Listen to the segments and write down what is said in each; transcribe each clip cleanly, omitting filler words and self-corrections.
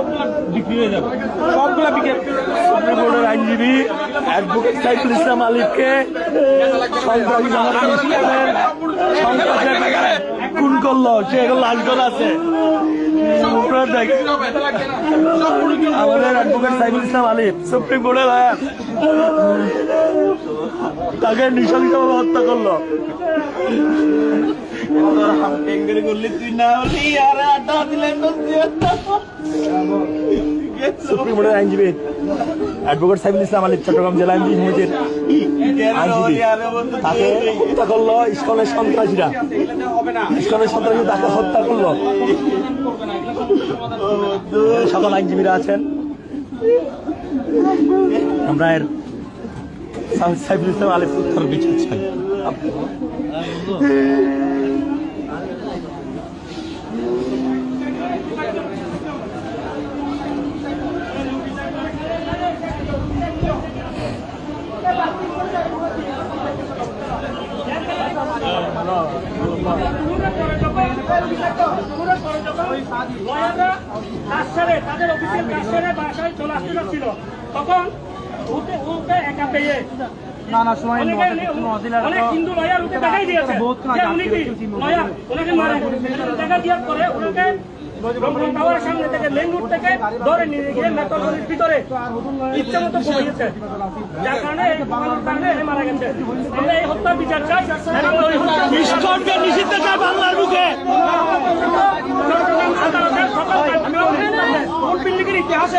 সবগুলা বিক্রি হয়ে যাবে, সবগুলা বিক্রি। সুপ্রিম কোর্টের আইনজীবী অ্যাডভোকেট সাইফুল ইসলাম আলিফকে সন্ত্রাসী জামাতের ইসলামের সন্ত্রাসের খুন করলো, সে লাশগোল আছে। আমাদের অ্যাডভোকেট সাইফুল ইসলাম আলিফ সুপ্রিম কোর্টের তাকে নৃশংসভাবে হত্যা করলো। সুপ্রিম কোর্টের আইনজীবী অ্যাডভোকেট সাইফুল ইসলাম আলিফ চট্টগ্রাম জেলা আইনজীবী সমিতির আইনজীবী তাকে হত্যা করলো ইসকনের সন্ত্রাসীরা। ইসকনের সন্ত্রাসী তাকে হত্যা করলো। সকল আইনজীবীরা আছেন। আমরা এর সাইফুল ইসলাম আলিফ উত্তর বিচার চাই। তাদের অফিসিয়াল কাজ সেরে বাসায় চলে আসতে যাচ্ছিল, তখন ওকে একা পেয়ে অনেক হিন্দু লয়ার ওকে দেখাই দিয়েছে যে উনি কি লয়ার, ওনাকে মারে। দেখা দেওয়ার পরে ওনাকে টাওয়ারের সামনে থেকে মেইন রোড থেকে ধরে নিয়ে গিয়ে মেট্রোপলির ভিতরে ইচ্ছা মতো বসিয়েছে, যার কারণে মারা গেছে। আমরা এই হত্যার বিচার চাই, ইসকনকে নিষিদ্ধ চাই বাংলার মুখে। বিল্ডিংয়ের ইতিহাসে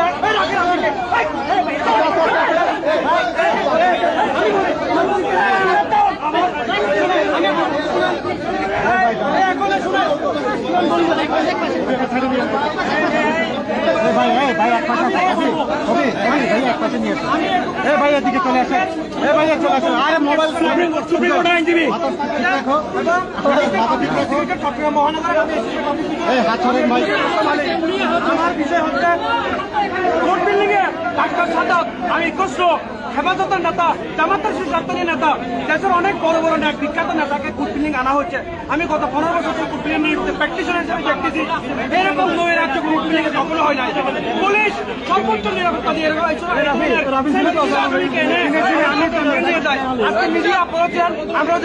চট্টগ্রাম মহানগর আমার বিষয় হচ্ছে কোর্ট বিল্ডিং এ ডাক্তার সাদাত, আমি কৃষ্ণ হেফাজতের নেতা, জামাতের শিক্ষার্থীর নেতা, দেশের অনেক বড় বড় বিখ্যাত নেতাকে কোর্ট বিল্ডিং আনা হচ্ছে। আমি গত 15 বছর কোর্ট বিল্ডিং প্র্যাকটিশনার হিসেবে দেখতেছি এরকম নয় রাজ্য কোর্ট বিল্ডিং এ সফল হয় নাই। পুলিশ সর্বোচ্চ নিরাপত্তা দিয়ে আজকে মিডিয়া পড়েছেন, আমরা